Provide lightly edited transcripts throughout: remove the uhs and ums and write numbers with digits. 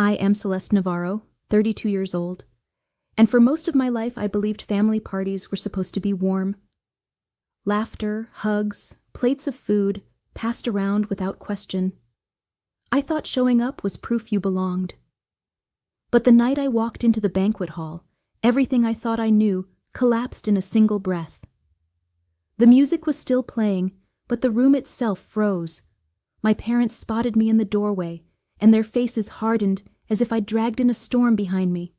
I am Celeste Navarro, 32 years old, and for most of my life I believed family parties were supposed to be warm. Laughter, hugs, plates of food, passed around without question. I thought showing up was proof you belonged. But the night I walked into the banquet hall, everything I thought I knew collapsed in a single breath. The music was still playing, but the room itself froze. My parents spotted me in the doorway, and their faces hardened as if I'd dragged in a storm behind me.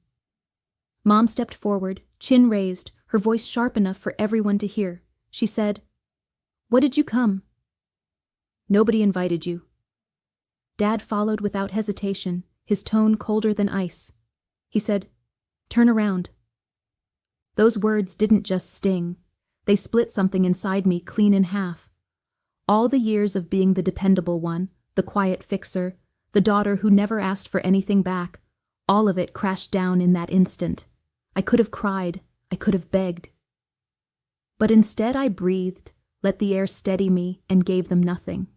Mom stepped forward, chin raised, her voice sharp enough for everyone to hear. She said, "What did you come?" "Nobody invited you." Dad followed without hesitation, his tone colder than ice. He said, "Turn around." Those words didn't just sting. They split something inside me clean in half. All the years of being the dependable one, the quiet fixer, the daughter who never asked for anything back, all of it crashed down in that instant. I could have cried, I could have begged. But instead I breathed, let the air steady me, and gave them nothing.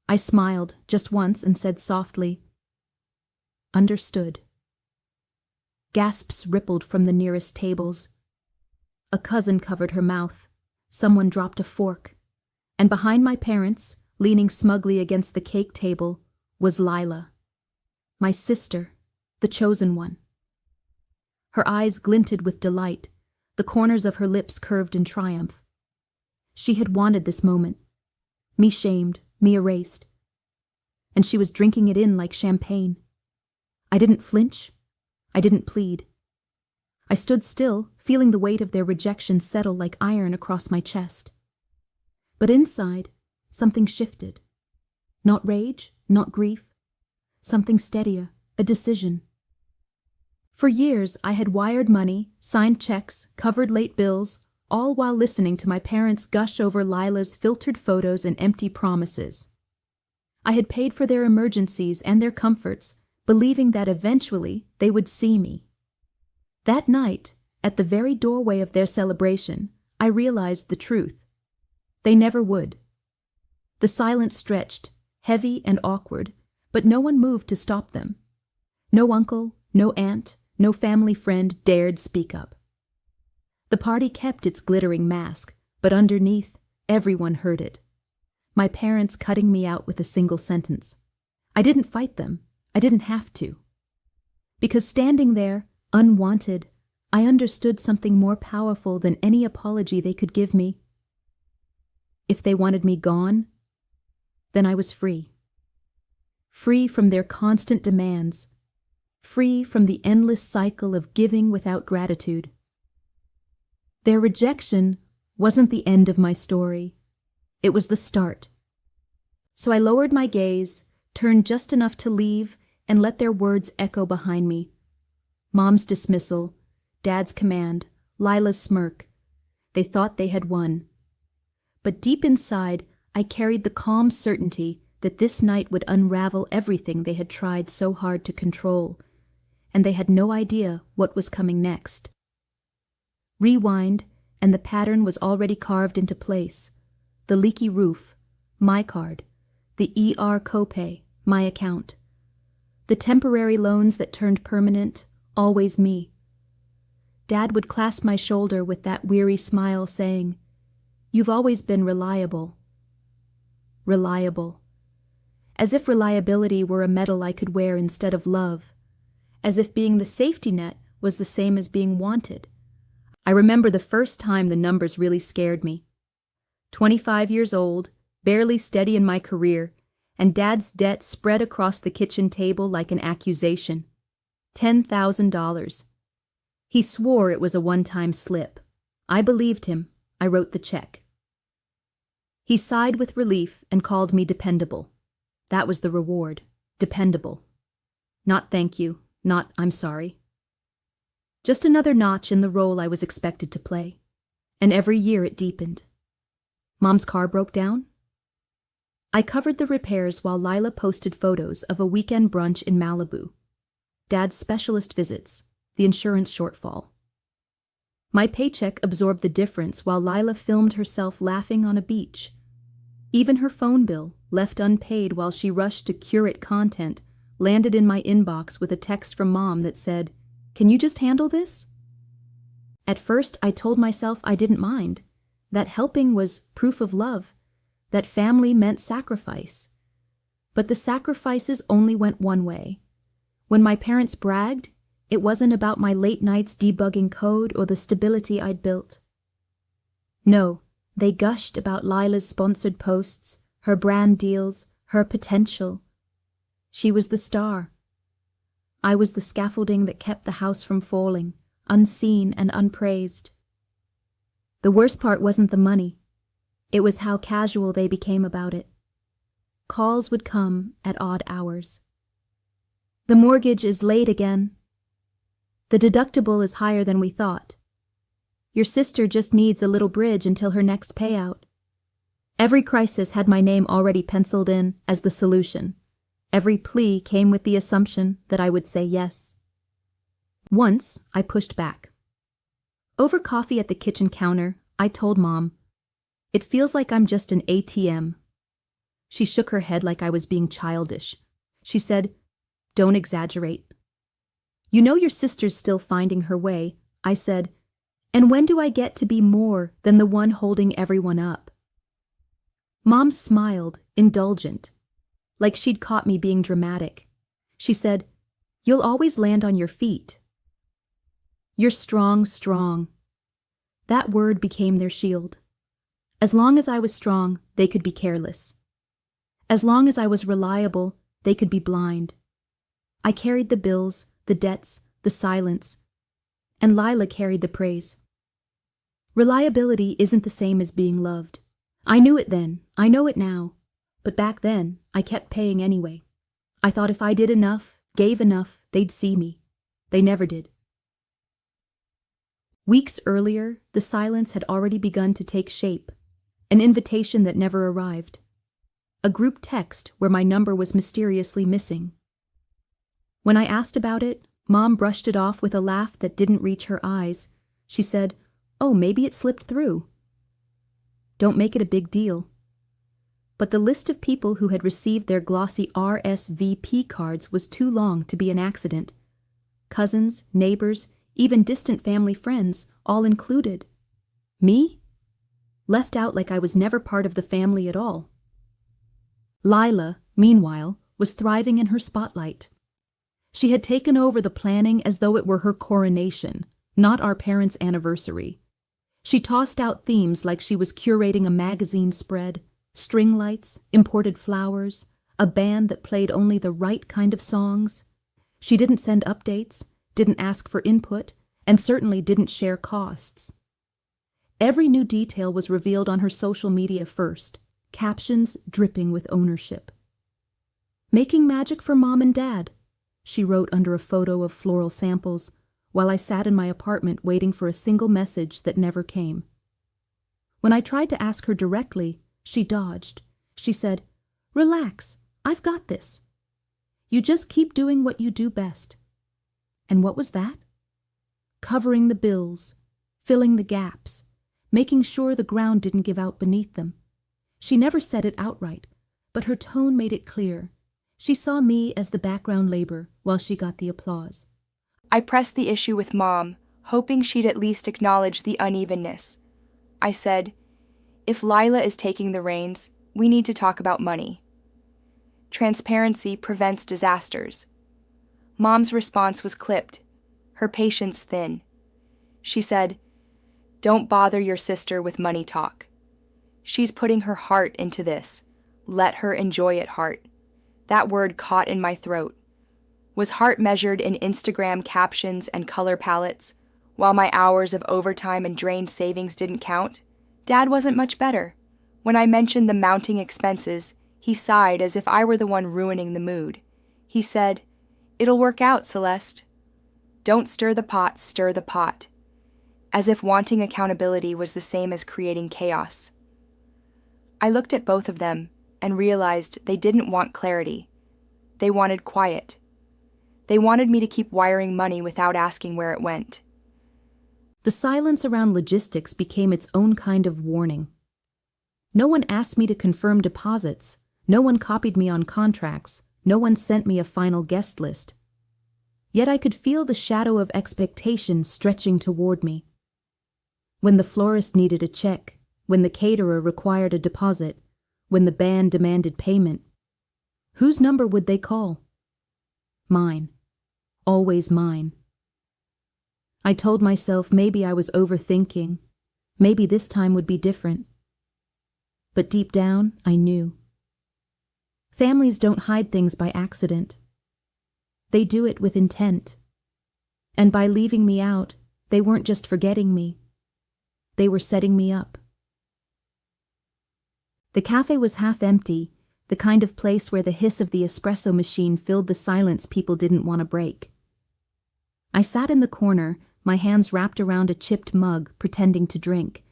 I smiled just once and said softly, "Understood." Gasps rippled from the nearest tables. A cousin covered her mouth. Someone dropped a fork. And behind my parents, leaning smugly against the cake table, was Lila, my sister, the chosen one. Her eyes glinted with delight, the corners of her lips curved in triumph. She had wanted this moment, me shamed, me erased, and she was drinking it in like champagne. I didn't flinch, I didn't plead. I stood still, feeling the weight of their rejection settle like iron across my chest. But inside, something shifted. Not rage, not grief. Something steadier, a decision. For years, I had wired money, signed checks, covered late bills, all while listening to my parents gush over Lila's filtered photos and empty promises. I had paid for their emergencies and their comforts, believing that eventually they would see me. That night, at the very doorway of their celebration, I realized the truth. They never would. The silence stretched, heavy and awkward, but no one moved to stop them. No uncle, no aunt, no family friend dared speak up. The party kept its glittering mask, but underneath, everyone heard it. My parents cutting me out with a single sentence. I didn't fight them. I didn't have to. Because standing there, unwanted, I understood something more powerful than any apology they could give me. If they wanted me gone, then I was free. Free from their constant demands. Free from the endless cycle of giving without gratitude. Their rejection wasn't the end of my story. It was the start. So I lowered my gaze, turned just enough to leave, and let their words echo behind me. Mom's dismissal, Dad's command, Lila's smirk. They thought they had won. But deep inside, I carried the calm certainty that this night would unravel everything they had tried so hard to control, and they had no idea what was coming next. Rewind, and the pattern was already carved into place. The leaky roof, my card. The ER copay, my account. The temporary loans that turned permanent, always me. Dad would clasp my shoulder with that weary smile, saying, "You've always been reliable." Reliable. As if reliability were a medal I could wear instead of love. As if being the safety net was the same as being wanted. I remember the first time the numbers really scared me. 25 years old, barely steady in my career, and Dad's debt spread across the kitchen table like an accusation. $10,000. He swore it was a one-time slip. I believed him. I wrote the check. He sighed with relief and called me dependable. That was the reward. Dependable. Not thank you, not I'm sorry. Just another notch in the role I was expected to play. And every year it deepened. Mom's car broke down? I covered the repairs while Lila posted photos of a weekend brunch in Malibu. Dad's specialist visits, the insurance shortfall. My paycheck absorbed the difference while Lila filmed herself laughing on a beach. Even her phone bill, left unpaid while she rushed to curate content, landed in my inbox with a text from Mom that said, "Can you just handle this?" At first, I told myself I didn't mind, that helping was proof of love, that family meant sacrifice. But the sacrifices only went one way. When my parents bragged, it wasn't about my late nights debugging code or the stability I'd built. No, they gushed about Lila's sponsored posts, her brand deals, her potential. She was the star. I was the scaffolding that kept the house from falling, unseen and unpraised. The worst part wasn't the money. It was how casual they became about it. Calls would come at odd hours. "The mortgage is late again." "The deductible is higher than we thought." "Your sister just needs a little bridge until her next payout." Every crisis had my name already penciled in as the solution. Every plea came with the assumption that I would say yes. Once, I pushed back. Over coffee at the kitchen counter, I told Mom, "It feels like I'm just an ATM." She shook her head like I was being childish. She said, "Don't exaggerate." "You know your sister's still finding her way," I said, "and when do I get to be more than the one holding everyone up?" Mom smiled, indulgent, like she'd caught me being dramatic. She said, "You'll always land on your feet." "You're strong." That word became their shield. As long as I was strong, they could be careless. As long as I was reliable, they could be blind. I carried the bills, the debts, the silence, and Lila carried the praise. Reliability isn't the same as being loved. I knew it then, I know it now, but back then, I kept paying anyway. I thought if I did enough, gave enough, they'd see me. They never did. Weeks earlier, the silence had already begun to take shape, an invitation that never arrived. A group text where my number was mysteriously missing. When I asked about it, Mom brushed it off with a laugh that didn't reach her eyes. She said, "Oh, maybe it slipped through." Don't make it a big deal. But the list of people who had received their glossy RSVP cards was too long to be an accident. Cousins, neighbors, even distant family friends, all included. Me? Left out like I was never part of the family at all. Lila, meanwhile, was thriving in her spotlight. She had taken over the planning as though it were her coronation, not our parents' anniversary. She tossed out themes like she was curating a magazine spread, string lights, imported flowers, a band that played only the right kind of songs. She didn't send updates, didn't ask for input, and certainly didn't share costs. Every new detail was revealed on her social media first, captions dripping with ownership. "Making magic for Mom and Dad," she wrote under a photo of floral samples, while I sat in my apartment waiting for a single message that never came. When I tried to ask her directly, she dodged. She said, "Relax, I've got this. You just keep doing what you do best." And what was that? Covering the bills, filling the gaps, making sure the ground didn't give out beneath them. She never said it outright, but her tone made it clear. She saw me as the background labor while she got the applause. I pressed the issue with Mom, hoping she'd at least acknowledge the unevenness. I said, "If Lila is taking the reins, we need to talk about money. Transparency prevents disasters." Mom's response was clipped, her patience thin. She said, "Don't bother your sister with money talk. She's putting her heart into this. Let her enjoy it, heart." That word caught in my throat. Was heart measured in Instagram captions and color palettes, while my hours of overtime and drained savings didn't count? Dad wasn't much better. When I mentioned the mounting expenses, he sighed as if I were the one ruining the mood. He said, "It'll work out, Celeste. Don't stir the pot, stir the pot." As if wanting accountability was the same as creating chaos. I looked at both of them and realized they didn't want clarity. They wanted quiet. They wanted me to keep wiring money without asking where it went. The silence around logistics became its own kind of warning. No one asked me to confirm deposits. No one copied me on contracts. No one sent me a final guest list. Yet I could feel the shadow of expectation stretching toward me. When the florist needed a check, when the caterer required a deposit, when the band demanded payment, whose number would they call? Mine. Always mine. I told myself maybe I was overthinking. Maybe this time would be different. But deep down, I knew. Families don't hide things by accident. They do it with intent. And by leaving me out, they weren't just forgetting me. They were setting me up. The cafe was half empty, the kind of place where the hiss of the espresso machine filled the silence people didn't want to break. I sat in the corner, my hands wrapped around a chipped mug, pretending to drink.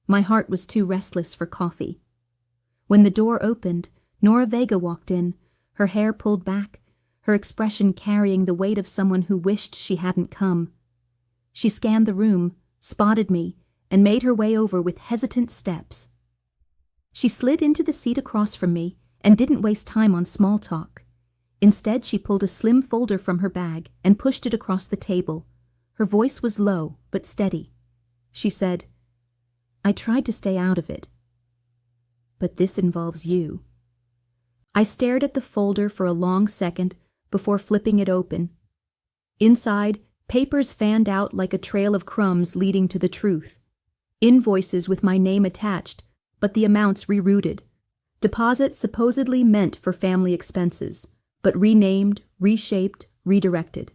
My heart was too restless for coffee. When the door opened, Nora Vega walked in, her hair pulled back, her expression carrying the weight of someone who wished she hadn't come. She scanned the room, spotted me, and made her way over with hesitant steps. She slid into the seat across from me and didn't waste time on small talk. Instead, she pulled a slim folder from her bag and pushed it across the table. Her voice was low but steady. She said, "I tried to stay out of it. But this involves you." I stared at the folder for a long second before flipping it open. Inside, papers fanned out like a trail of crumbs leading to the truth. Invoices with my name attached, but the amounts rerouted. Deposits supposedly meant for family expenses, but renamed, reshaped, redirected.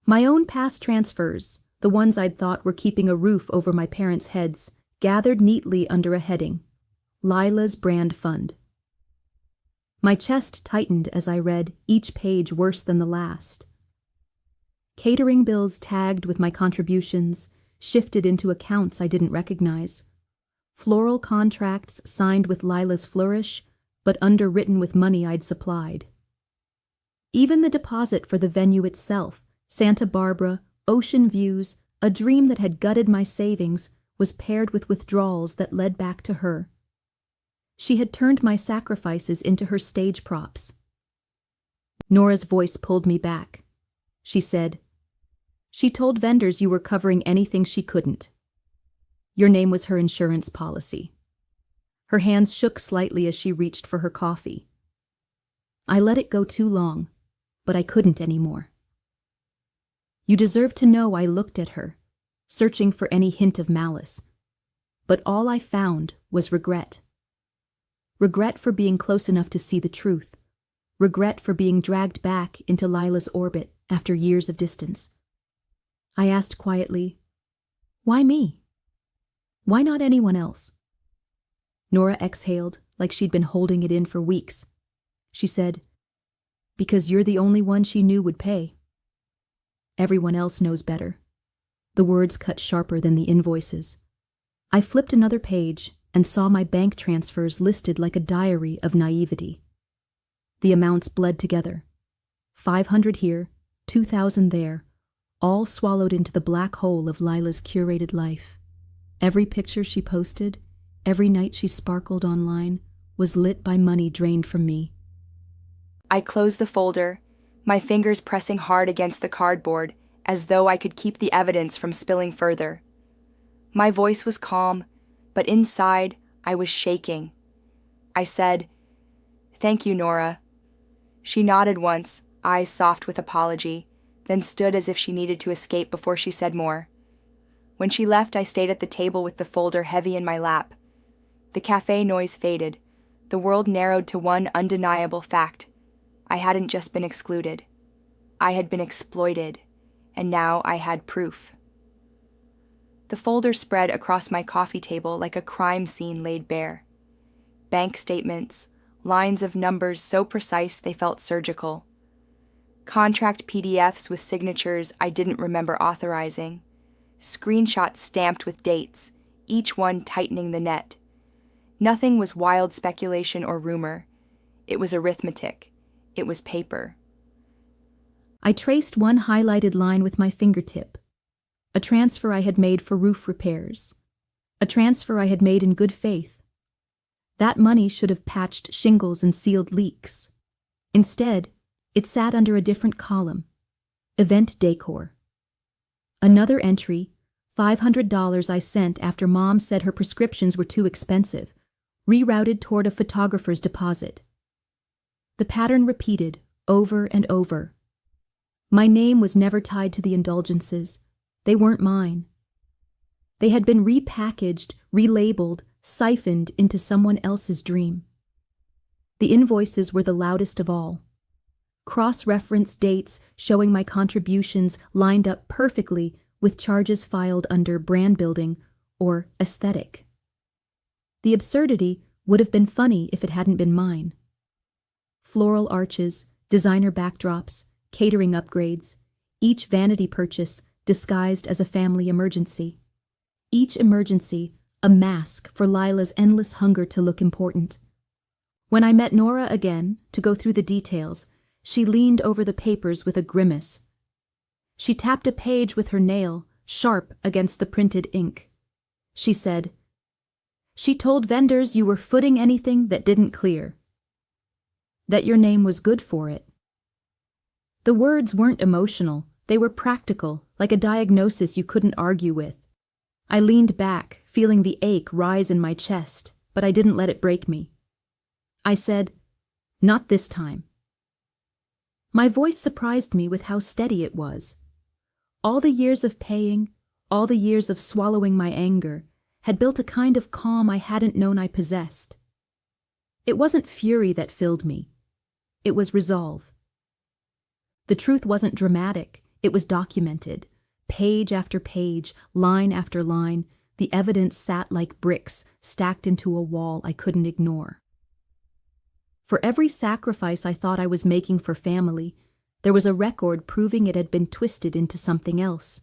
My own past transfers, the ones I'd thought were keeping a roof over my parents' heads, gathered neatly under a heading: Lila's Brand Fund. My chest tightened as I read, each page worse than the last. Catering bills tagged with my contributions, shifted into accounts I didn't recognize. Floral contracts signed with Lila's flourish, but underwritten with money I'd supplied. Even the deposit for the venue itself, Santa Barbara, ocean views, a dream that had gutted my savings, was paired with withdrawals that led back to her. She had turned my sacrifices into her stage props. Nora's voice pulled me back. She said, "She told vendors you were covering anything she couldn't. Your name was her insurance policy." Her hands shook slightly as she reached for her coffee. I let it go too long, but I couldn't anymore. You deserve to know I looked at her, searching for any hint of malice. But all I found was regret. Regret for being close enough to see the truth. Regret for being dragged back into Lila's orbit after years of distance. I asked quietly, "Why me? Why not anyone else?" Nora exhaled like she'd been holding it in for weeks. She said, "Because you're the only one she knew would pay. Everyone else knows better." The words cut sharper than the invoices. I flipped another page and saw my bank transfers listed like a diary of naivety. The amounts bled together. 500 here, 2,000 there, all swallowed into the black hole of Lila's curated life. Every picture she posted, every night she sparkled online, was lit by money drained from me. I closed the folder, my fingers pressing hard against the cardboard, as though I could keep the evidence from spilling further. My voice was calm, but inside, I was shaking. I said, "Thank you, Nora." She nodded once, eyes soft with apology, then stood as if she needed to escape before she said more. When she left, I stayed at the table with the folder heavy in my lap. The cafe noise faded. The world narrowed to one undeniable fact. I hadn't just been excluded. I had been exploited, and now I had proof. The folder spread across my coffee table like a crime scene laid bare. Bank statements, lines of numbers so precise they felt surgical. Contract PDFs with signatures I didn't remember authorizing. Screenshots stamped with dates, each one tightening the net. Nothing was wild speculation or rumor. It was arithmetic. It was paper. I traced one highlighted line with my fingertip. A transfer I had made for roof repairs. A transfer I had made in good faith. That money should have patched shingles and sealed leaks. Instead, it sat under a different column, event decor. Another entry, $500 I sent after Mom said her prescriptions were too expensive, rerouted toward a photographer's deposit. The pattern repeated over and over. My name was never tied to the indulgences. They weren't mine. They had been repackaged, relabeled, siphoned into someone else's dream. The invoices were the loudest of all. Cross-reference dates showing my contributions lined up perfectly with charges filed under brand building or aesthetic. The absurdity would have been funny if it hadn't been mine. Floral arches, designer backdrops, catering upgrades, each vanity purchase disguised as a family emergency. Each emergency a mask for Lila's endless hunger to look important. When I met Nora again to go through the details, she leaned over the papers with a grimace. She tapped a page with her nail, sharp against the printed ink. She said, "She told vendors you were footing anything that didn't clear. That your name was good for it." The words weren't emotional, they were practical, like a diagnosis you couldn't argue with. I leaned back, feeling the ache rise in my chest, but I didn't let it break me. I said, "Not this time." My voice surprised me with how steady it was. All the years of paying, all the years of swallowing my anger, had built a kind of calm I hadn't known I possessed. It wasn't fury that filled me. It was resolve. The truth wasn't dramatic, it was documented. Page after page, line after line, the evidence sat like bricks stacked into a wall I couldn't ignore. For every sacrifice I thought I was making for family, there was a record proving it had been twisted into something else.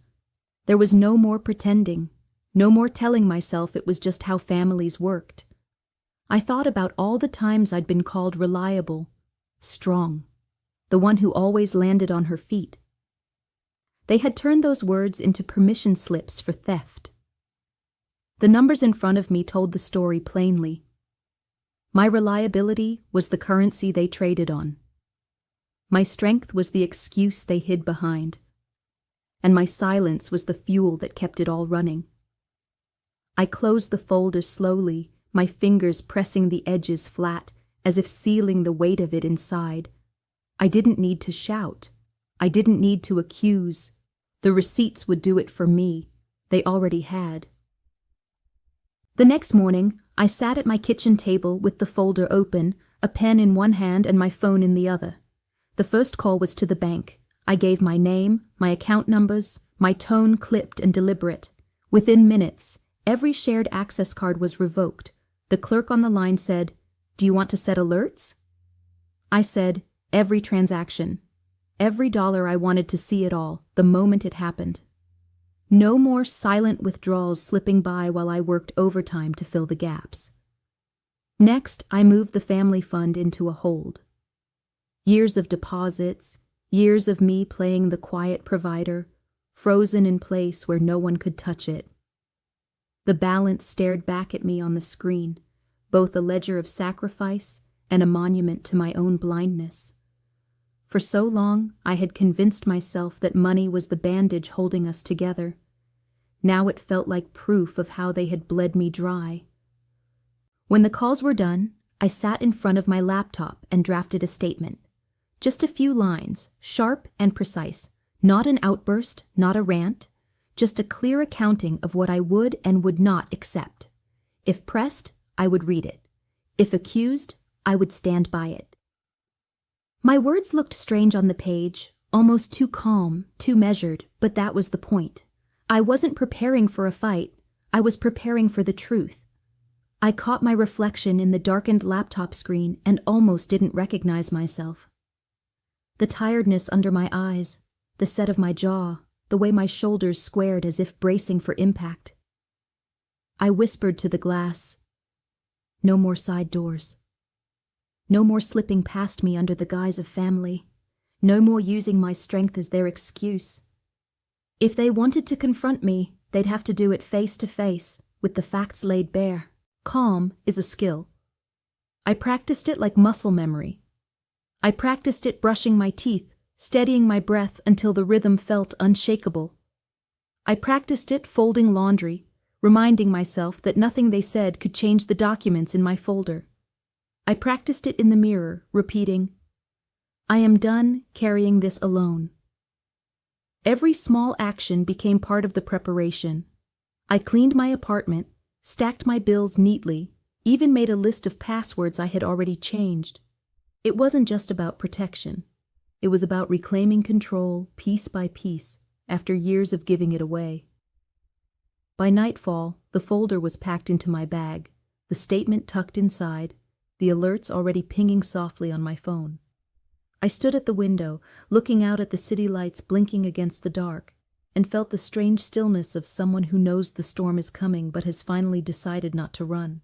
There was no more pretending, no more telling myself it was just how families worked. I thought about all the times I'd been called reliable, strong, the one who always landed on her feet. They had turned those words into permission slips for theft. The numbers in front of me told the story plainly. My reliability was the currency they traded on. My strength was the excuse they hid behind. And my silence was the fuel that kept it all running. I closed the folder slowly, my fingers pressing the edges flat, as if sealing the weight of it inside. I didn't need to shout. I didn't need to accuse. The receipts would do it for me. They already had. The next morning, I sat at my kitchen table with the folder open, a pen in one hand and my phone in the other. The first call was to the bank. I gave my name, my account numbers, my tone clipped and deliberate. Within minutes, every shared access card was revoked. The clerk on the line said, "Do you want to set alerts?" I said, "Every transaction. Every dollar I wanted to see it all, the moment it happened." No more silent withdrawals slipping by while I worked overtime to fill the gaps. Next, I moved the family fund into a hold. Years of deposits, years of me playing the quiet provider, frozen in place where no one could touch it. The balance stared back at me on the screen, both a ledger of sacrifice and a monument to my own blindness. For so long, I had convinced myself that money was the bandage holding us together. Now it felt like proof of how they had bled me dry. When the calls were done, I sat in front of my laptop and drafted a statement. Just a few lines, sharp and precise, not an outburst, not a rant, just a clear accounting of what I would and would not accept. If pressed, I would read it. If accused, I would stand by it. My words looked strange on the page, almost too calm, too measured, but that was the point. I wasn't preparing for a fight, I was preparing for the truth. I caught my reflection in the darkened laptop screen and almost didn't recognize myself. The tiredness under my eyes, the set of my jaw, the way my shoulders squared as if bracing for impact. I whispered to the glass, "No more side doors. No more slipping past me under the guise of family. No more using my strength as their excuse. If they wanted to confront me, they'd have to do it face to face, with the facts laid bare. Calm is a skill. I practiced it like muscle memory. I practiced it brushing my teeth, steadying my breath until the rhythm felt unshakable. I practiced it folding laundry, reminding myself that nothing they said could change the documents in my folder. I practiced it in the mirror, repeating, "I am done carrying this alone." Every small action became part of the preparation. I cleaned my apartment, stacked my bills neatly, even made a list of passwords I had already changed. It wasn't just about protection. It was about reclaiming control piece by piece after years of giving it away. By nightfall, the folder was packed into my bag, the statement tucked inside, the alerts already pinging softly on my phone. I stood at the window, looking out at the city lights blinking against the dark, and felt the strange stillness of someone who knows the storm is coming but has finally decided not to run.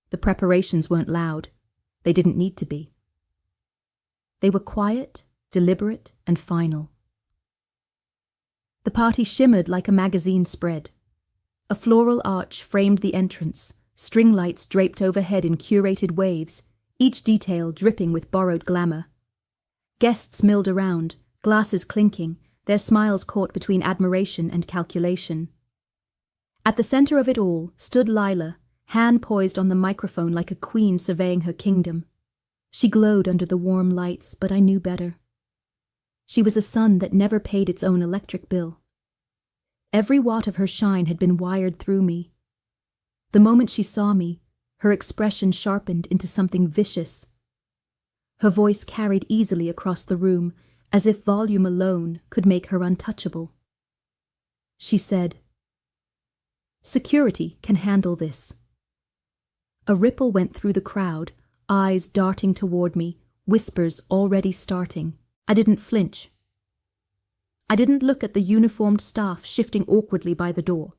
The preparations weren't loud. They didn't need to be. They were quiet, deliberate, and final. The party shimmered like a magazine spread. A floral arch framed the entrance, string lights draped overhead in curated waves, each detail dripping with borrowed glamour. Guests milled around, glasses clinking, their smiles caught between admiration and calculation. At the center of it all stood Lila, hand poised on the microphone like a queen surveying her kingdom. She glowed under the warm lights, but I knew better. She was a sun that never paid its own electric bill. Every watt of her shine had been wired through me. The moment she saw me, her expression sharpened into something vicious. Her voice carried easily across the room, as if volume alone could make her untouchable. She said, "Security can handle this." A ripple went through the crowd, eyes darting toward me, whispers already starting. I didn't flinch. I didn't look at the uniformed staff shifting awkwardly by the door.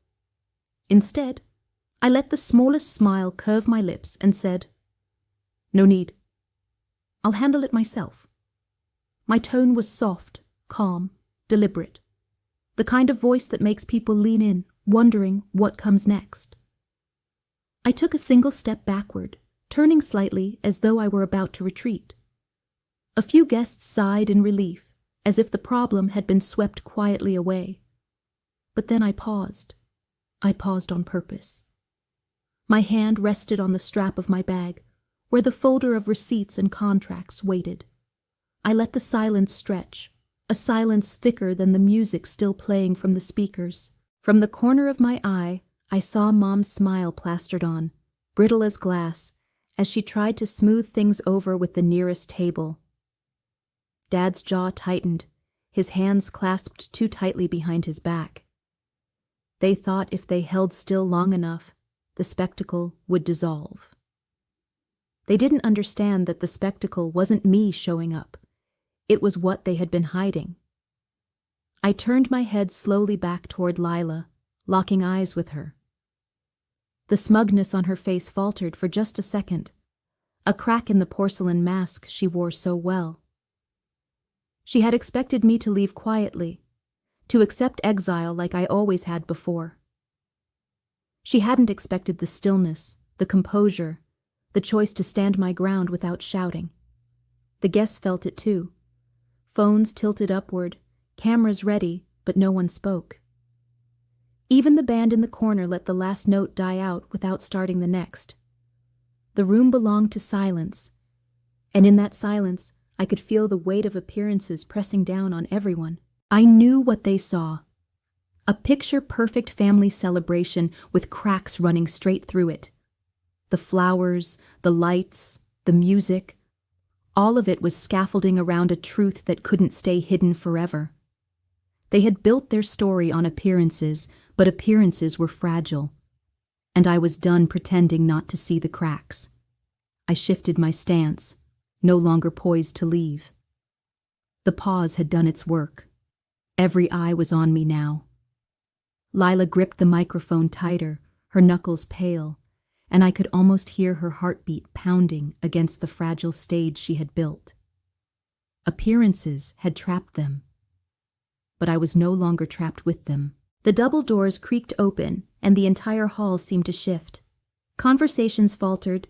Instead, I let the smallest smile curve my lips and said, "No need. I'll handle it myself." My tone was soft, calm, deliberate. The kind of voice that makes people lean in, wondering what comes next. I took a single step backward, turning slightly as though I were about to retreat. A few guests sighed in relief, as if the problem had been swept quietly away. But then I paused. I paused on purpose. My hand rested on the strap of my bag, where the folder of receipts and contracts waited. I let the silence stretch, a silence thicker than the music still playing from the speakers. From the corner of my eye, I saw Mom's smile plastered on, brittle as glass, as she tried to smooth things over with the nearest table. Dad's jaw tightened, his hands clasped too tightly behind his back. They thought if they held still long enough, the spectacle would dissolve. They didn't understand that the spectacle wasn't me showing up. It was what they had been hiding. I turned my head slowly back toward Lila, locking eyes with her. The smugness on her face faltered for just a second, a crack in the porcelain mask she wore so well. She had expected me to leave quietly, to accept exile like I always had before. She hadn't expected the stillness, the composure, the choice to stand my ground without shouting. The guests felt it too. Phones tilted upward, cameras ready, but no one spoke. Even the band in the corner let the last note die out without starting the next. The room belonged to silence, and in that silence I could feel the weight of appearances pressing down on everyone. I knew what they saw. A picture-perfect family celebration with cracks running straight through it. The flowers, the lights, the music, all of it was scaffolding around a truth that couldn't stay hidden forever. They had built their story on appearances, but appearances were fragile. And I was done pretending not to see the cracks. I shifted my stance, no longer poised to leave. The pause had done its work. Every eye was on me now. Lila gripped the microphone tighter, her knuckles pale, and I could almost hear her heartbeat pounding against the fragile stage she had built. Appearances had trapped them, but I was no longer trapped with them. The double doors creaked open, and the entire hall seemed to shift. Conversations faltered,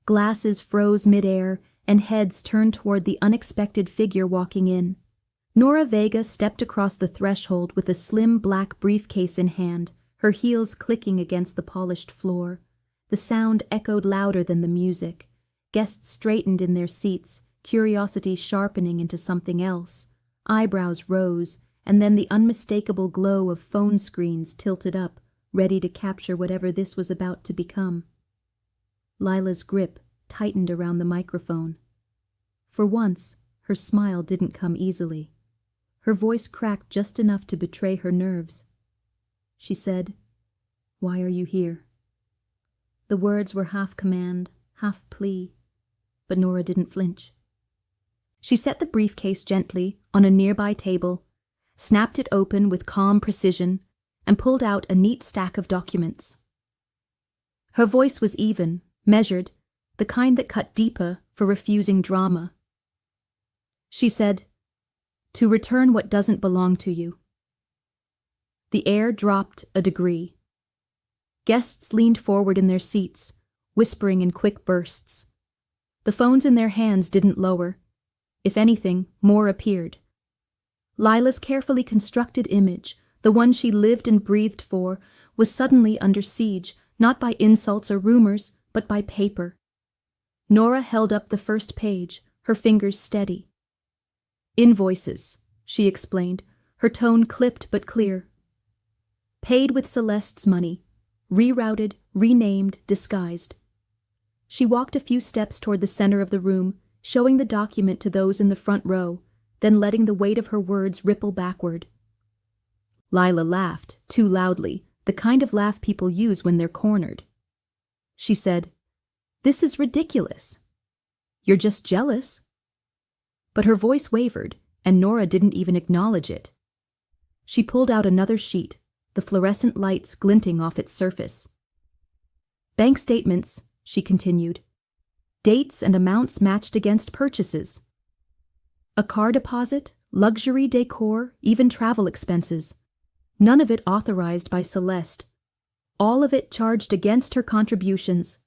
glasses froze midair, and heads turned toward the unexpected figure walking in. Nora Vega stepped across the threshold with a slim black briefcase in hand, her heels clicking against the polished floor. The sound echoed louder than the music. Guests straightened in their seats, curiosity sharpening into something else. Eyebrows rose, and then the unmistakable glow of phone screens tilted up, ready to capture whatever this was about to become. Lila's grip tightened around the microphone. For once, her smile didn't come easily. Her voice cracked just enough to betray her nerves. She said, "Why are you here?" The words were half command, half plea, but Nora didn't flinch. She set the briefcase gently on a nearby table, snapped it open with calm precision, and pulled out a neat stack of documents. Her voice was even, measured, the kind that cut deeper for refusing drama. She said, "To return what doesn't belong to you." The air dropped a degree. Guests leaned forward in their seats, whispering in quick bursts. The phones in their hands didn't lower. If anything, more appeared. Lila's carefully constructed image, the one she lived and breathed for, was suddenly under siege, not by insults or rumors, but by paper. Nora held up the first page, her fingers steady. "Invoices," she explained, her tone clipped but clear. "Paid with Celeste's money, rerouted, renamed, disguised." She walked a few steps toward the center of the room, showing the document to those in the front row, then letting the weight of her words ripple backward. Lila laughed, too loudly, the kind of laugh people use when they're cornered. She said, "This is ridiculous. You're just jealous." But her voice wavered, and Nora didn't even acknowledge it. She pulled out another sheet, the fluorescent lights glinting off its surface. "Bank statements," she continued. "Dates and amounts matched against purchases. A car deposit, luxury decor, even travel expenses. None of it authorized by Celeste. All of it charged against her contributions."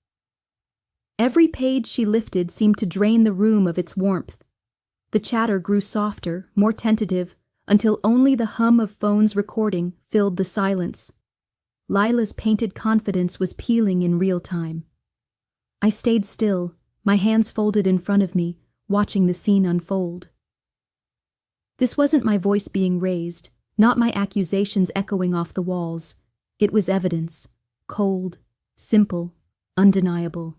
Every page she lifted seemed to drain the room of its warmth. The chatter grew softer, more tentative, until only the hum of phones recording filled the silence. Lila's painted confidence was peeling in real time. I stayed still, my hands folded in front of me, watching the scene unfold. This wasn't my voice being raised, not my accusations echoing off the walls. It was evidence, cold, simple, undeniable.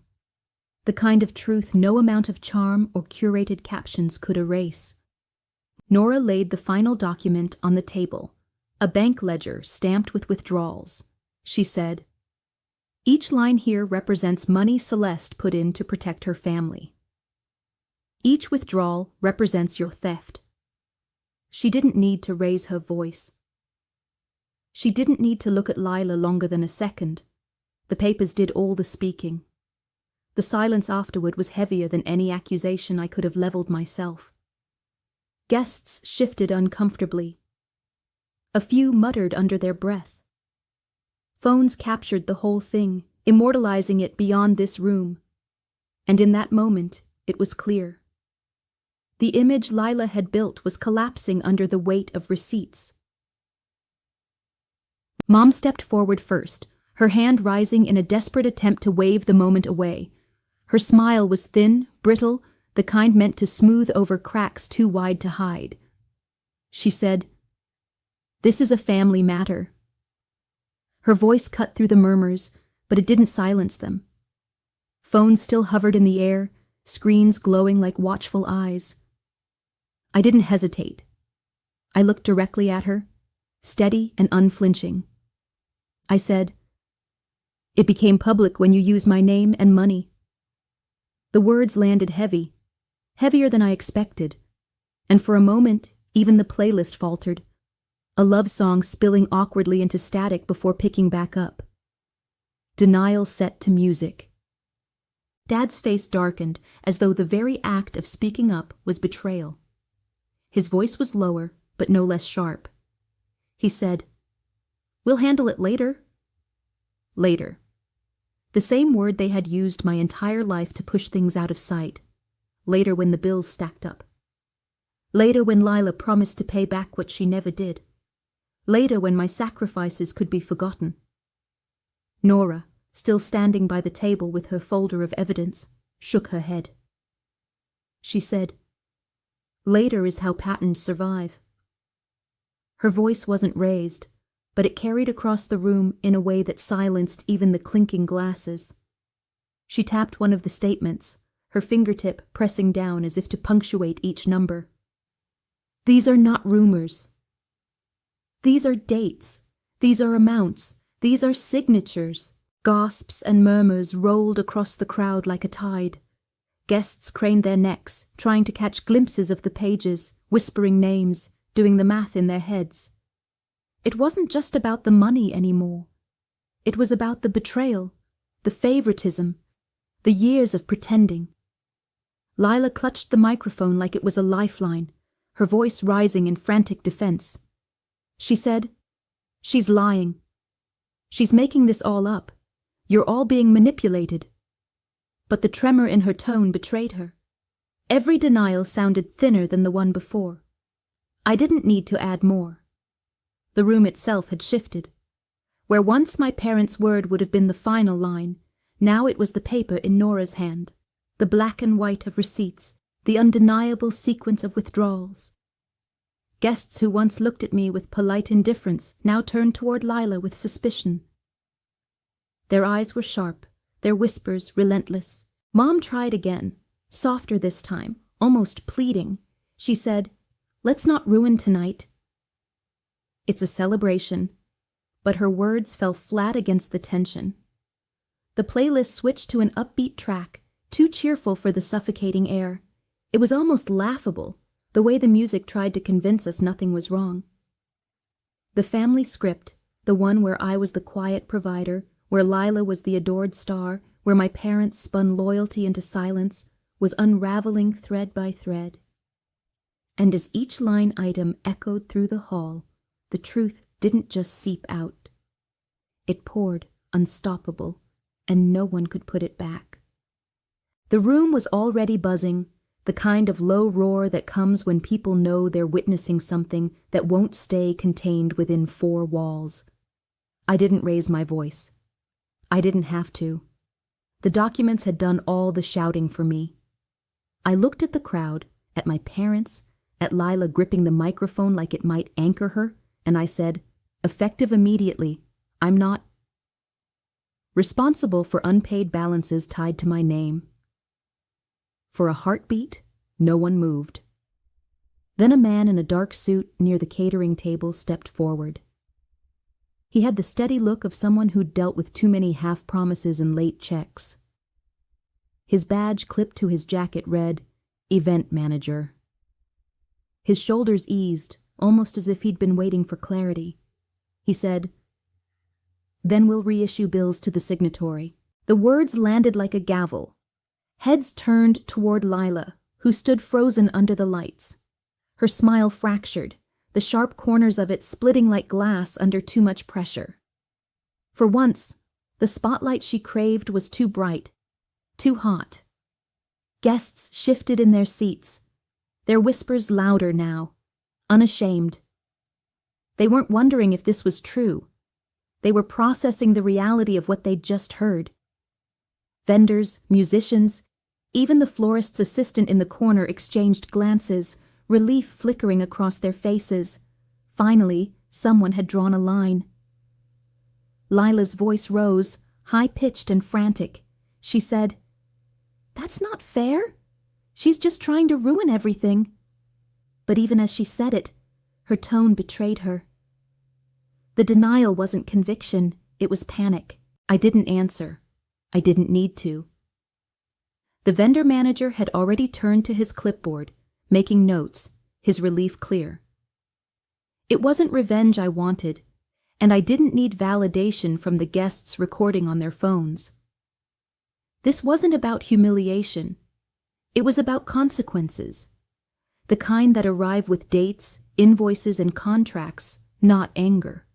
The kind of truth no amount of charm or curated captions could erase. Nora laid the final document on the table, a bank ledger stamped with withdrawals. She said, "Each line here represents money Celeste put in to protect her family. Each withdrawal represents your theft." She didn't need to raise her voice. She didn't need to look at Lila longer than a second. The papers did all the speaking. The silence afterward was heavier than any accusation I could have leveled myself. Guests shifted uncomfortably. A few muttered under their breath. Phones captured the whole thing, immortalizing it beyond this room. And in that moment, it was clear. The image Lila had built was collapsing under the weight of receipts. Mom stepped forward first, her hand rising in a desperate attempt to wave the moment away. Her smile was thin, brittle, the kind meant to smooth over cracks too wide to hide. She said, "This is a family matter." Her voice cut through the murmurs, but it didn't silence them. Phones still hovered in the air, screens glowing like watchful eyes. I didn't hesitate. I looked directly at her, steady and unflinching. I said, "It became public when you used my name and money." The words landed heavy, heavier than I expected, and for a moment, even the playlist faltered, a love song spilling awkwardly into static before picking back up. Denial set to music. Dad's face darkened as though the very act of speaking up was betrayal. His voice was lower, but no less sharp. He said, "We'll handle it later." Later. The same word they had used my entire life to push things out of sight. later when the bills stacked up. Later when Lila promised to pay back what she never did. Later when my sacrifices could be forgotten. Nora, still standing by the table with her folder of evidence, shook her head. She said, "Later is how patterns survive." Her voice wasn't raised, but it carried across the room in a way that silenced even the clinking glasses. She tapped one of the statements, her fingertip pressing down as if to punctuate each number. "These are not rumors. These are dates. These are amounts. These are signatures." Gasps and murmurs rolled across the crowd like a tide. Guests craned their necks, trying to catch glimpses of the pages, whispering names, doing the math in their heads. It wasn't just about the money anymore. It was about the betrayal, the favoritism, the years of pretending. Lila clutched the microphone like it was a lifeline, her voice rising in frantic defense. She said, "She's lying. She's making this all up. You're all being manipulated." But the tremor in her tone betrayed her. Every denial sounded thinner than the one before. I didn't need to add more. The room itself had shifted. Where once my parents' word would have been the final line, now it was the paper in Nora's hand, the black and white of receipts, the undeniable sequence of withdrawals. Guests who once looked at me with polite indifference now turned toward Lila with suspicion. Their eyes were sharp, their whispers relentless. Mom tried again, softer this time, almost pleading. She said, "Let's not ruin tonight." It's a celebration, but her words fell flat against the tension. The playlist switched to an upbeat track, too cheerful for the suffocating air. It was almost laughable, the way the music tried to convince us nothing was wrong. The family script, the one where I was the quiet provider, where Lila was the adored star, where my parents spun loyalty into silence, was unraveling thread by thread. And as each line item echoed through the hall, the truth didn't just seep out. It poured, unstoppable, and no one could put it back. The room was already buzzing, the kind of low roar that comes when people know they're witnessing something that won't stay contained within four walls. I didn't raise my voice. I didn't have to. The documents had done all the shouting for me. I looked at the crowd, at my parents, at Lila gripping the microphone like it might anchor her, and I said, effective immediately, I'm not responsible for unpaid balances tied to my name. For a heartbeat, no one moved. Then a man in a dark suit near the catering table stepped forward. He had the steady look of someone who'd dealt with too many half-promises and late checks. His badge clipped to his jacket read, Event Manager. His shoulders eased, almost as if he'd been waiting for clarity. He said, "Then we'll reissue bills to the signatory." The words landed like a gavel. Heads turned toward Lila, who stood frozen under the lights. Her smile fractured, the sharp corners of it splitting like glass under too much pressure. For once, the spotlight she craved was too bright, too hot. Guests shifted in their seats, their whispers louder now, unashamed. They weren't wondering if this was true. They were processing the reality of what they'd just heard. Vendors, musicians, even the florist's assistant in the corner exchanged glances, relief flickering across their faces. Finally, someone had drawn a line. Lila's voice rose, high-pitched and frantic. She said, "That's not fair. She's just trying to ruin everything." But even as she said it, her tone betrayed her. The denial wasn't conviction, it was panic. I didn't answer. I didn't need to. The vendor manager had already turned to his clipboard, making notes, his relief clear. It wasn't revenge I wanted, and I didn't need validation from the guests recording on their phones. This wasn't about humiliation. It was about consequences, the kind that arrive with dates, invoices, and contracts, not anger.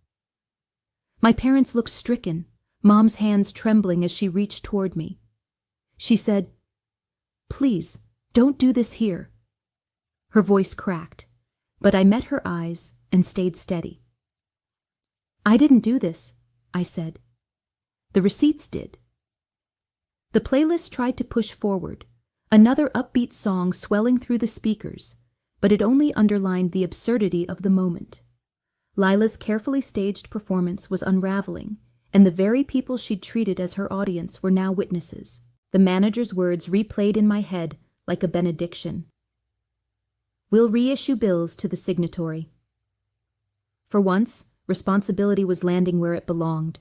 My parents looked stricken, Mom's hands trembling as she reached toward me. She said, "Please, Don't do this here. Her voice cracked, but I met her eyes and stayed steady. I didn't do this, I said. The receipts did. The playlist tried to push forward, another upbeat song swelling through the speakers, but it only underlined the absurdity of the moment. Lila's carefully staged performance was unraveling, and the very people she'd treated as her audience were now witnesses. The manager's words replayed in my head like a benediction. We'll reissue bills to the signatory. For once, responsibility was landing where it belonged.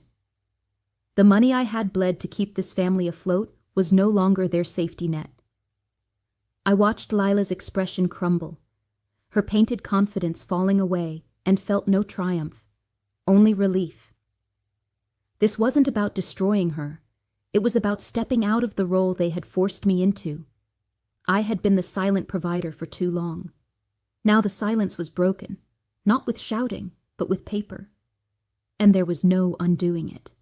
The money I had bled to keep this family afloat was no longer their safety net. I watched Lila's expression crumble, her painted confidence falling away, and felt no triumph, only relief. This wasn't about destroying her. It was about stepping out of the role they had forced me into. I had been the silent provider for too long. Now the silence was broken, not with shouting, but with paper. And there was no undoing it.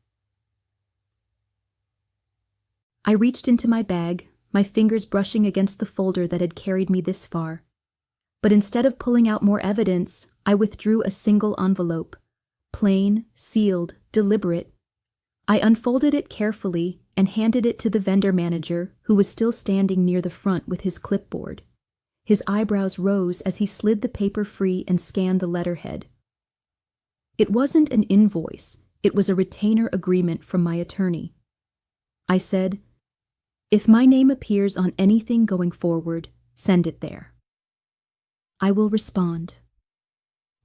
I reached into my bag, my fingers brushing against the folder that had carried me this far. But instead of pulling out more evidence, I withdrew a single envelope. Plain, sealed, deliberate. I unfolded it carefully and handed it to the vendor manager, who was still standing near the front with his clipboard. His eyebrows rose as he slid the paper free and scanned the letterhead. It wasn't an invoice, it was a retainer agreement from my attorney. I said, "If my name appears on anything going forward, send it there. I will respond."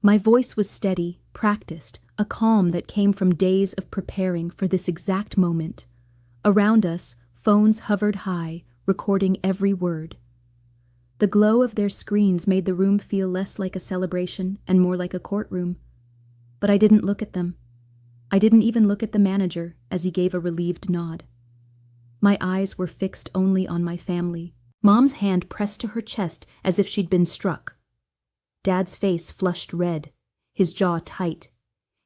My voice was steady, practiced, a calm that came from days of preparing for this exact moment. Around us, phones hovered high, recording every word. The glow of their screens made the room feel less like a celebration and more like a courtroom. But I didn't look at them. I didn't even look at the manager as he gave a relieved nod. My eyes were fixed only on my family. Mom's hand pressed to her chest as if she'd been struck. Dad's face flushed red, his jaw tight.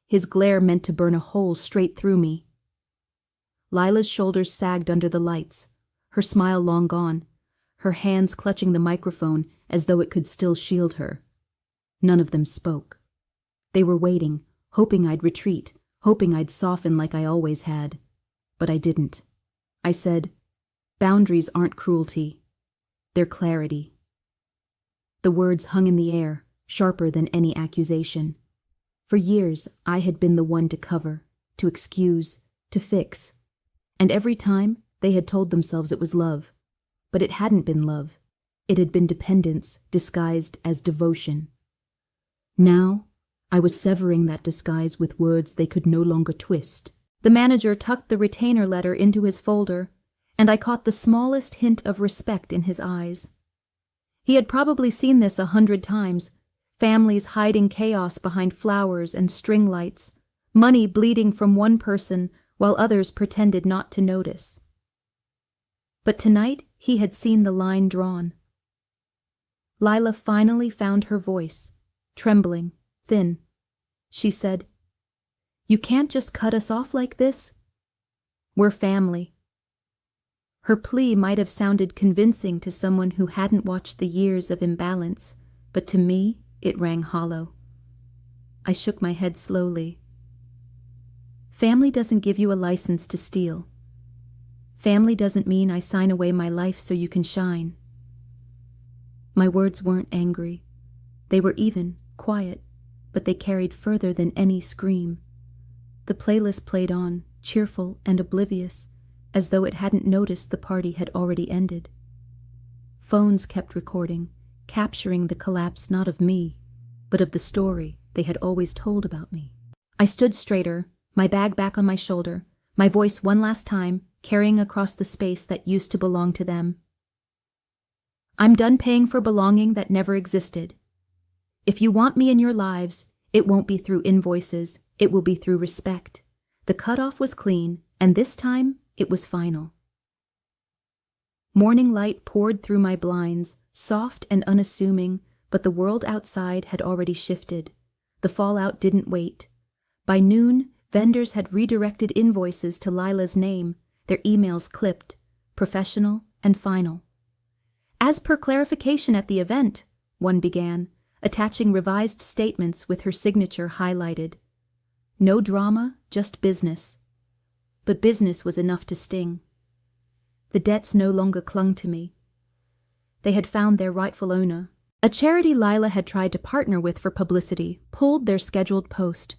His glare meant to burn a hole straight through me. Lila's shoulders sagged under the lights, her smile long gone, her hands clutching the microphone as though it could still shield her. None of them spoke. They were waiting, hoping I'd retreat, hoping I'd soften like I always had. But I didn't. I said, "Boundaries aren't cruelty. They're clarity." The words hung in the air, sharper than any accusation. For years, I had been the one to cover, to excuse, to fix. And every time, they had told themselves it was love. But it hadn't been love. It had been dependence disguised as devotion. Now, I was severing that disguise with words they could no longer twist. The manager tucked the retainer letter into his folder, and I caught the smallest hint of respect in his eyes. He had probably seen this 100 times, families hiding chaos behind flowers and string lights, money bleeding from one person while others pretended not to notice. But tonight he had seen the line drawn. Lila finally found her voice, trembling, thin. She said, "You can't just cut us off like this. We're family." Her plea might have sounded convincing to someone who hadn't watched the years of imbalance, but to me, it rang hollow. I shook my head slowly. Family doesn't give you a license to steal. Family doesn't mean I sign away my life so you can shine. My words weren't angry. They were even, quiet, but they carried further than any scream. The playlist played on, cheerful and oblivious, as though it hadn't noticed the party had already ended. Phones kept recording, capturing the collapse not of me, but of the story they had always told about me. I stood straighter, my bag back on my shoulder, my voice one last time, carrying across the space that used to belong to them. I'm done paying for belonging that never existed. If you want me in your lives, it won't be through invoices, it will be through respect. The cutoff was clean, and this time, it was final. Morning light poured through my blinds, soft and unassuming, but the world outside had already shifted. The fallout didn't wait. By noon, vendors had redirected invoices to Lila's name, their emails clipped, professional and final. As per clarification at the event, one began, attaching revised statements with her signature highlighted. No drama, just business. But business was enough to sting. The debts no longer clung to me. They had found their rightful owner. A charity Lila had tried to partner with for publicity pulled their scheduled post.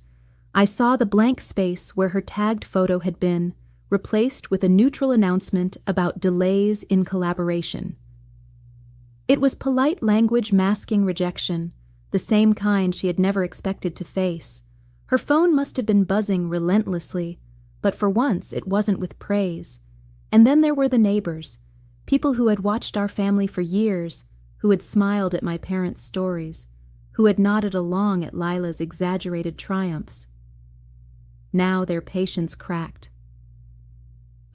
I saw the blank space where her tagged photo had been, replaced with a neutral announcement about delays in collaboration. It was polite language masking rejection, the same kind she had never expected to face. Her phone must have been buzzing relentlessly, but for once it wasn't with praise. And then there were the neighbors, people who had watched our family for years, who had smiled at my parents' stories, who had nodded along at Lila's exaggerated triumphs. Now their patience cracked.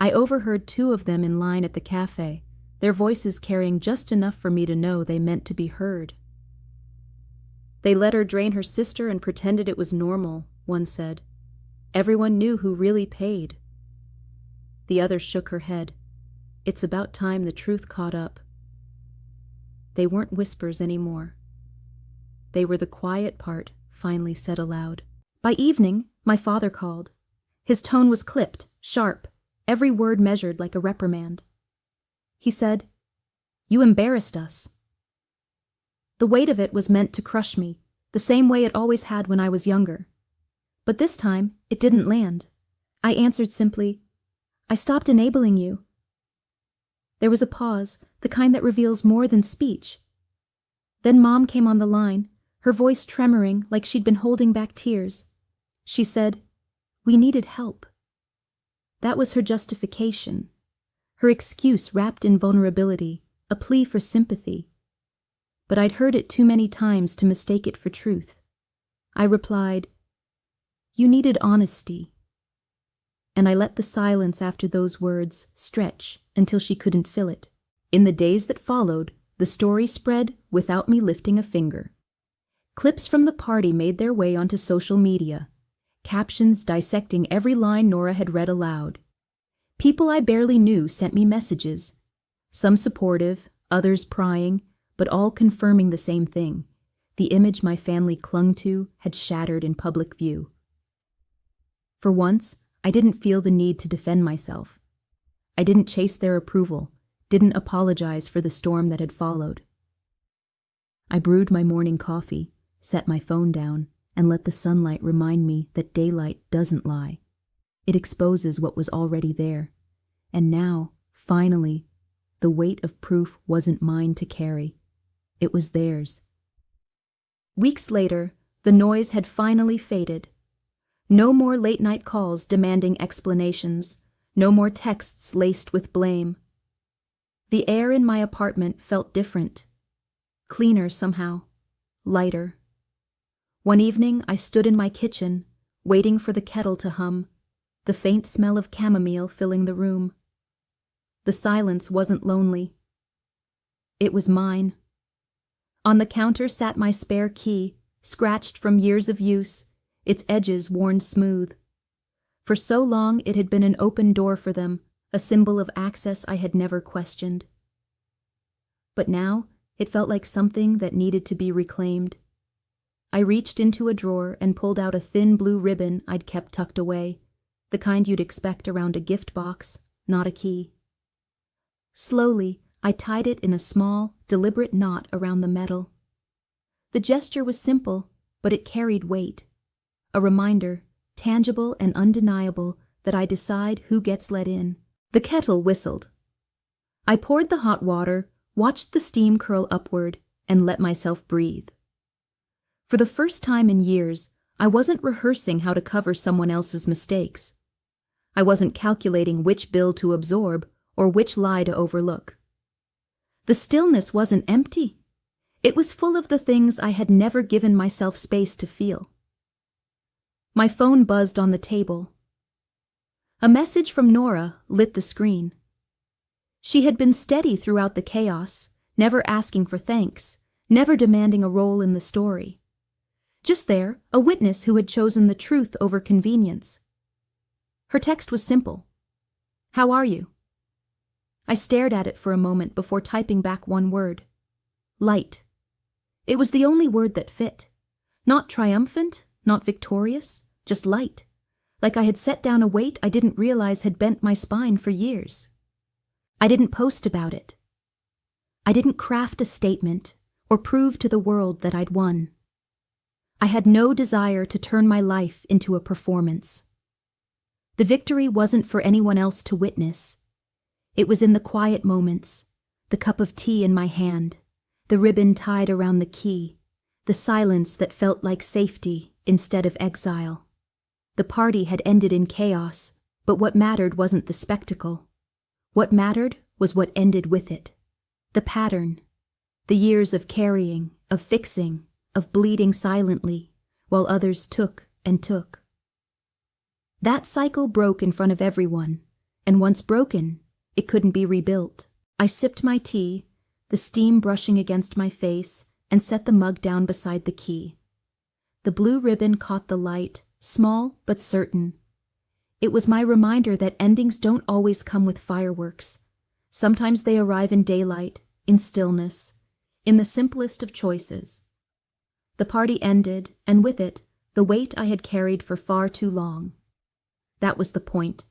I overheard two of them in line at the cafe, their voices carrying just enough for me to know they meant to be heard. They let her drain her sister and pretended it was normal, one said. Everyone knew who really paid. The other shook her head. It's about time the truth caught up. They weren't whispers anymore. They were the quiet part, finally said aloud. By evening, my father called. His tone was clipped, sharp, every word measured like a reprimand. He said, "You embarrassed us." The weight of it was meant to crush me, the same way it always had when I was younger. But this time, it didn't land. I answered simply, "I stopped enabling you." There was a pause, the kind that reveals more than speech. Then Mom came on the line, her voice tremoring like she'd been holding back tears. She said, "We needed help." That was her justification, her excuse wrapped in vulnerability, a plea for sympathy. But I'd heard it too many times to mistake it for truth. I replied, "You needed honesty." And I let the silence after those words stretch until she couldn't fill it. In the days that followed, the story spread without me lifting a finger. Clips from the party made their way onto social media, captions dissecting every line Nora had read aloud. People I barely knew sent me messages, some supportive, others prying, but all confirming the same thing. The image my family clung to had shattered in public view. For once, I didn't feel the need to defend myself. I didn't chase their approval, didn't apologize for the storm that had followed. I brewed my morning coffee, set my phone down, and let the sunlight remind me that daylight doesn't lie. It exposes what was already there. And now, finally, the weight of proof wasn't mine to carry. It was theirs. Weeks later, the noise had finally faded. No more late-night calls demanding explanations, no more texts laced with blame. The air in my apartment felt different, cleaner somehow, lighter. One evening I stood in my kitchen, waiting for the kettle to hum, the faint smell of chamomile filling the room. The silence wasn't lonely. It was mine. On the counter sat my spare key, scratched from years of use, its edges worn smooth. For so long it had been an open door for them, a symbol of access I had never questioned. But now it felt like something that needed to be reclaimed. I reached into a drawer and pulled out a thin blue ribbon I'd kept tucked away, the kind you'd expect around a gift box, not a key. Slowly, I tied it in a small, deliberate knot around the metal. The gesture was simple, but it carried weight. A reminder, tangible and undeniable, that I decide who gets let in. The kettle whistled. I poured the hot water, watched the steam curl upward, and let myself breathe. For the first time in years, I wasn't rehearsing how to cover someone else's mistakes. I wasn't calculating which bill to absorb or which lie to overlook. The stillness wasn't empty. It was full of the things I had never given myself space to feel. My phone buzzed on the table. A message from Nora lit the screen. She had been steady throughout the chaos, never asking for thanks, never demanding a role in the story. Just there, a witness who had chosen the truth over convenience. Her text was simple. "How are you?" I stared at it for a moment before typing back one word. Light. It was the only word that fit. Not triumphant, not victorious, just light. Like I had set down a weight I didn't realize had bent my spine for years. I didn't post about it. I didn't craft a statement or prove to the world that I'd won. I had no desire to turn my life into a performance. The victory wasn't for anyone else to witness. It was in the quiet moments, the cup of tea in my hand, the ribbon tied around the key, the silence that felt like safety instead of exile. The party had ended in chaos, but what mattered wasn't the spectacle. What mattered was what ended with it. The pattern. The years of carrying, of fixing, of bleeding silently, while others took and took. That cycle broke in front of everyone, and once broken, it couldn't be rebuilt. I sipped my tea, the steam brushing against my face, and set the mug down beside the key. The blue ribbon caught the light, small but certain. It was my reminder that endings don't always come with fireworks. Sometimes they arrive in daylight, in stillness, in the simplest of choices. The party ended, and with it, the weight I had carried for far too long. That was the point,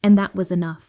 and that was enough.